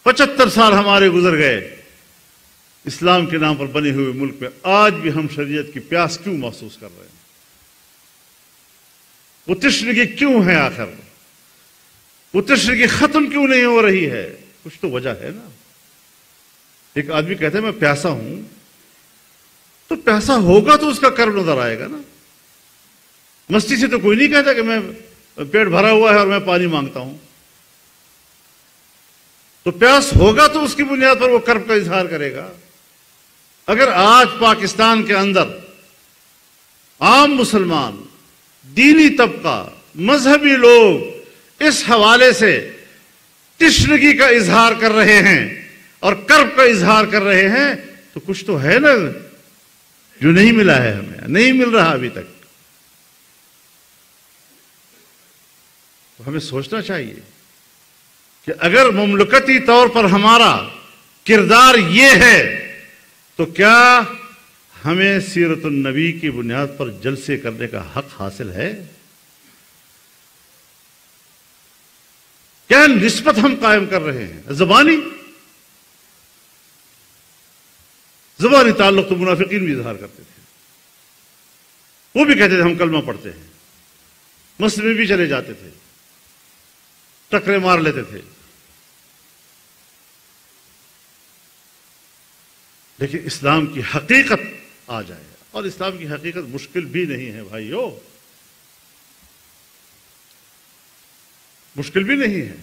75 سال ہمارے گزر گئے اسلام کے نام پر بنے ہوئے ملک میں، آج بھی ہم شریعت کی پیاس کیوں محسوس کر رہے ہیں؟ وہ تشنگی کیوں ہے آخر؟ وہ تشنگی ختم کیوں نہیں ہو رہی ہے؟ کچھ تو وجہ ہے نا۔ ایک آدمی کہتا ہے میں پیاسا ہوں، تو پیاسا ہوگا تو اس کا کرم نظر آئے گا نا۔ مستی سے تو کوئی نہیں کہتا کہ میں پیٹ بھرا ہوا ہے اور میں پانی مانگتا ہوں، تو پیاس ہوگا تو اس کی بنیاد پر وہ کرب کا اظہار کرے گا۔ اگر آج پاکستان کے اندر عام مسلمان، دینی طبقہ، مذہبی لوگ اس حوالے سے تشنگی کا اظہار کر رہے ہیں اور کرب کا اظہار کر رہے ہیں، تو کچھ تو ہے نا جو نہیں ملا ہے، ہمیں نہیں مل رہا ابھی تک۔ ہمیں سوچنا چاہیے کہ اگر مملکتی طور پر ہمارا کردار یہ ہے تو کیا ہمیں سیرت النبی کی بنیاد پر جلسے کرنے کا حق حاصل ہے؟ کیا نسبت ہم قائم کر رہے ہیں؟ زبانی تعلق تو منافقین بھی اظہار کرتے تھے، وہ بھی کہتے تھے ہم کلمہ پڑھتے ہیں، مسجد میں بھی چلے جاتے تھے، ٹکرے مار لیتے تھے، لیکن اسلام کی حقیقت آ جائے، اور اسلام کی حقیقت مشکل بھی نہیں ہے بھائیو، مشکل بھی نہیں ہے۔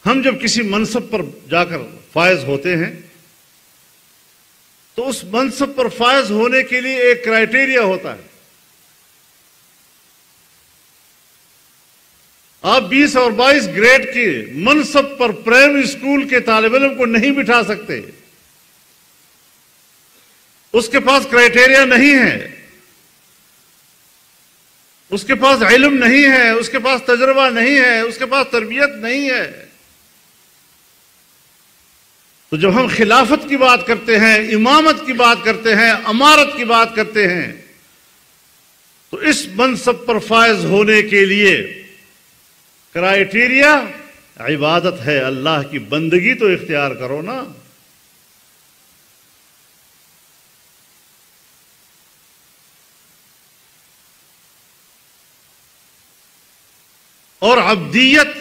ہم جب کسی منصب پر جا کر فائز ہوتے ہیں تو اس منصب پر فائز ہونے کے لیے ایک کرائیٹیریا ہوتا ہے۔ آپ 20 اور 22 گریڈ کے منصب پر پرائمری اسکول کے طالب علم کو نہیں بٹھا سکتے، اس کے پاس کرائیٹیریا نہیں ہے، اس کے پاس علم نہیں ہے، اس کے پاس تجربہ نہیں ہے، اس کے پاس تربیت نہیں ہے۔ تو جب ہم خلافت کی بات کرتے ہیں، امامت کی بات کرتے ہیں، امارت کی بات کرتے ہیں، تو اس منصب پر فائز ہونے کے لیے کرائیٹیریا عبادت ہے، اللہ کی بندگی تو اختیار کرو نا۔ اور عبدیت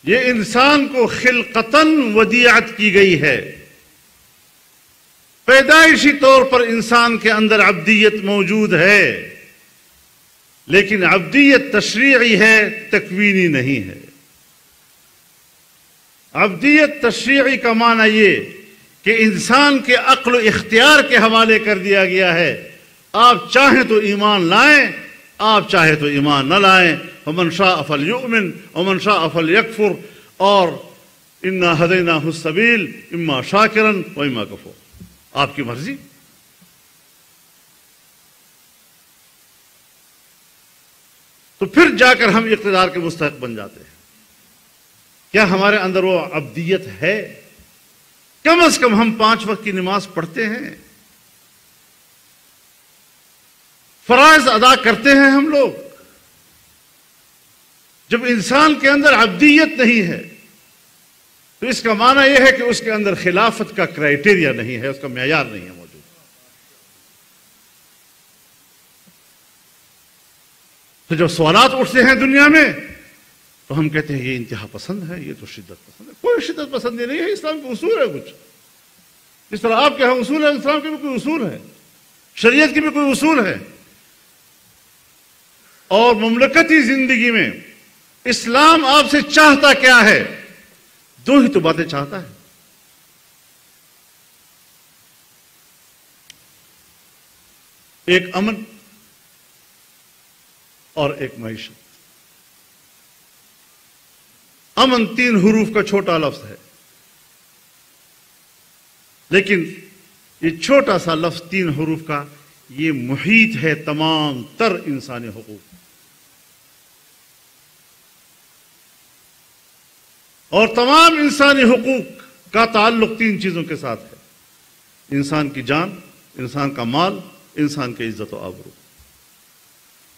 یہ انسان کو خلقتاً ودیعت کی گئی ہے، پیدائشی طور پر انسان کے اندر عبدیت موجود ہے، لیکن عبدیت تشریعی ہے، تکوینی نہیں ہے۔ عبدیت تشریعی کا معنی یہ کہ انسان کے عقل و اختیار کے حوالے کر دیا گیا ہے، آپ چاہیں تو ایمان لائیں، آپ چاہے تو ایمان نہ لائیں، فمن شاء فلیؤمن ومن شاء فلیکفر، اور انا ہدیناہ السبیل اما شاکرا و اما کفور، آپ کی مرضی۔ تو پھر جا کر ہم اقتدار کے مستحق بن جاتے ہیں۔ کیا ہمارے اندر وہ عبدیت ہے؟ کم از کم ہم 5 وقت کی نماز پڑھتے ہیں، فرائض ادا کرتے ہیں ہم لوگ۔ جب انسان کے اندر عبدیت نہیں ہے تو اس کا معنی یہ ہے کہ اس کے اندر خلافت کا کرائیٹیریا نہیں ہے، اس کا معیار نہیں ہے موجود۔ تو جب سوالات اٹھتے ہیں دنیا میں تو ہم کہتے ہیں یہ انتہا پسند ہے، یہ تو شدت پسند ہے۔ کوئی شدت پسندی نہیں ہے، اسلام کے اصول ہے کچھ، جس طرح آپ کے ہاں اصول ہے، اسلام کے بھی کوئی اصول ہے، شریعت کے بھی کوئی اصول ہے۔ اور مملکتی زندگی میں اسلام آپ سے چاہتا کیا ہے؟ 2 ہی تو باتیں چاہتا ہے، ایک امن اور ایک معیشت۔ امن 3 حروف کا چھوٹا لفظ ہے، لیکن یہ چھوٹا سا لفظ 3 حروف کا یہ محیط ہے تمام تر انسانی حقوق، اور تمام انسانی حقوق کا تعلق 3 چیزوں کے ساتھ ہے: انسان کی جان، انسان کا مال، انسان کی عزت و آبرو۔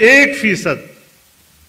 1%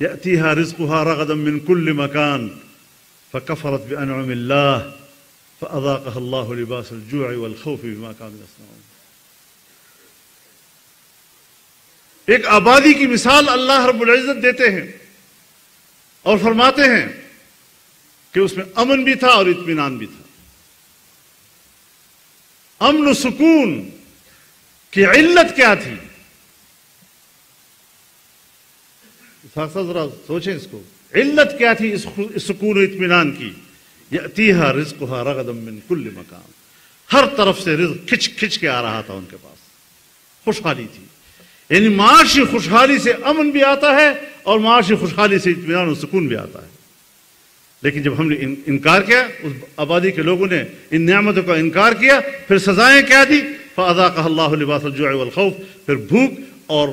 يأتيها رزقها رغدا من كل مكان فكفرت بأنعم الله فأذاقها الله لباس الجوع والخوف بما كانوا يصنعون. ایک آبادی کی مثال اللہ رب العزت دیتے ہیں اور فرماتے ہیں کہ اس میں امن بھی تھا اور اطمینان بھی تھا. امن و سکون کی علت کیا تھی؟ ذرا سوچیں اس کو. علت کیا تھی اس سکون و اطمینان کی؟ یأتیہا رزقہا رغدا من کل مکان. ہر طرف سے رزق کھچ کھچ کے آ رہا تھا ان کے پاس. خوشحالی تھی. یعنی معاشی خوشحالی سے امن بھی آتا ہے اور معاشی خوشحالی سے اطمینان و سکون بھی آتا ہے. لیکن جب ہم نے انکار کیا، اس آبادی کے لوگوں نے ان نعمتوں کا انکار کیا، پھر سزائیں کیا دی؟ فَأَذَاقَهَا اللَّهُ لِبَاسَ الْجُوعِ وَالْخَوْفِ. پھر بھوک اور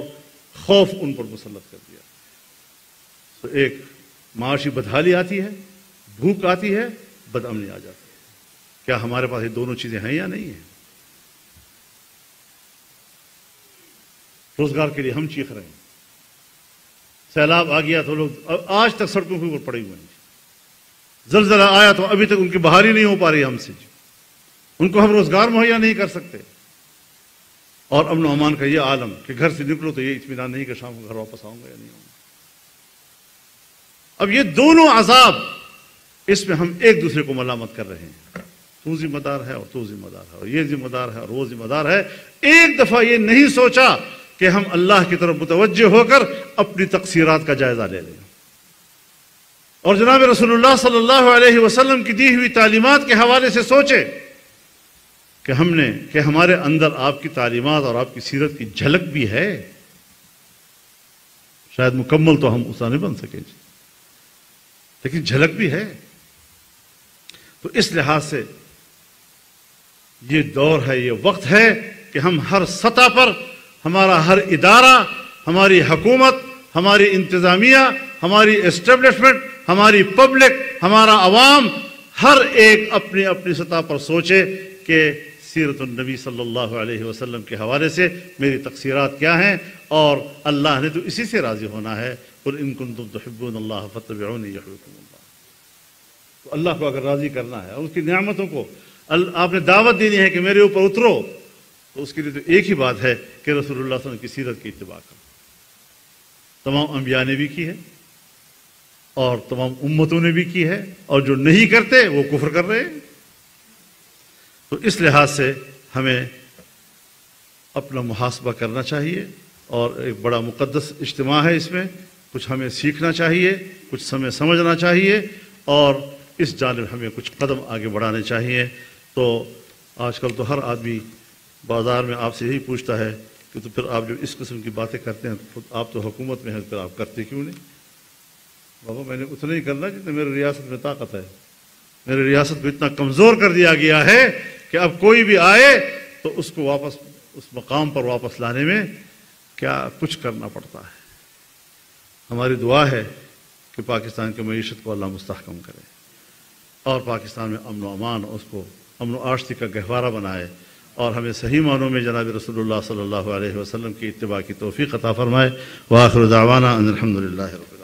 خوف ان پر مسلط کر دیا. تو ایک معاشی بدحالی آتی ہے، بھوک آتی ہے، بدامنی آ جاتی ہے. کیا ہمارے پاس یہ دونوں چیزیں ہیں یا نہیں ہیں؟ روزگار کے لیے ہم چیخ رہے ہیں. سیلاب آ گیا تو لوگ آج تک سڑکوں کے اوپر پڑے ہوئے ہیں. زلزلہ آیا تو ابھی تک ان کی بحالی نہیں ہو پا رہی ہم سے. ان کو ہم روزگار مہیا نہیں کر سکتے. اور امن و امان کا یہ عالم کہ گھر سے نکلو تو یہ اطمینان نہیں کہ شام کو گھر واپس آؤں گا یا نہیں آؤں گا. اب یہ دونوں عذاب، اس میں ہم ایک دوسرے کو ملامت کر رہے ہیں. تو ذمہ دار ہے اور تو ذمہ دار ہے اور یہ ذمہ دار ہے اور وہ ذمہ دار ہے. ایک دفعہ یہ نہیں سوچا کہ ہم اللہ کی طرف متوجہ ہو کر اپنی تقصیرات کا جائزہ لے لیں اور جناب رسول اللہ صلی اللہ علیہ وسلم کی دی ہوئی تعلیمات کے حوالے سے سوچے کہ ہمارے اندر آپ کی تعلیمات اور آپ کی سیرت کی جھلک بھی ہے. شاید مکمل تو ہم اسا نہیں بن سکیں جی، لیکن جھلک بھی ہے. تو اس لحاظ سے یہ دور ہے، یہ وقت ہے کہ ہم ہر سطح پر، ہمارا ہر ادارہ، ہماری حکومت، ہماری انتظامیہ، ہماری اسٹیبلشمنٹ، ہماری پبلک، ہمارا عوام، ہر ایک اپنی اپنی سطح پر سوچے کہ سیرت النبی صلی اللہ علیہ وسلم کے حوالے سے میری تقصیرات کیا ہیں، اور اللہ نے تو اسی سے راضی ہونا ہے. قل ان کنتم تحبون اللہ فاتبعونی یحببکم اللہ. تو اللہ کو اگر راضی کرنا ہے اور اس کی نعمتوں کو آپ نے دعوت دینی ہے کہ میرے اوپر اترو، تو اس کے لیے تو ایک ہی بات ہے کہ رسول اللہ صلی اللہ علیہ وسلم کی سیرت کی اتباع کرو. تمام انبیاء نے بھی کی ہے اور تمام امتوں نے بھی کی ہے، اور جو نہیں کرتے وہ کفر کر رہے ہیں. تو اس لحاظ سے ہمیں اپنا محاسبہ کرنا چاہیے، اور ایک بڑا مقدس اجتماع ہے. اس میں کچھ ہمیں سیکھنا چاہیے، کچھ ہمیں سمجھنا چاہیے، اور اس جانب ہمیں کچھ قدم آگے بڑھانے چاہیے. تو آج کل تو ہر آدمی بازار میں آپ سے یہی پوچھتا ہے کہ تو پھر آپ جو اس قسم کی باتیں کرتے ہیں، آپ تو حکومت میں ہیں، پھر آپ کرتے کیوں نہیں؟ بابا میں نے اتنا ہی کرنا جتنا میری ریاست میں طاقت ہے. میری ریاست کو اتنا کمزور کر دیا گیا ہے کہ اب کوئی بھی آئے تو اس کو واپس اس مقام پر واپس لانے میں کیا کچھ کرنا پڑتا ہے. ہماری دعا ہے کہ پاکستان کی معیشت کو اللہ مستحکم کرے اور پاکستان میں امن و امان، اس کو امن و آشتی کا گہوارہ بنائے، اور ہمیں صحیح معنوں میں جناب رسول اللہ صلی اللہ علیہ وسلم کی اتباع کی توفیق عطا فرمائے. وآخر دعوانا ان الحمد للہ رب العالمین.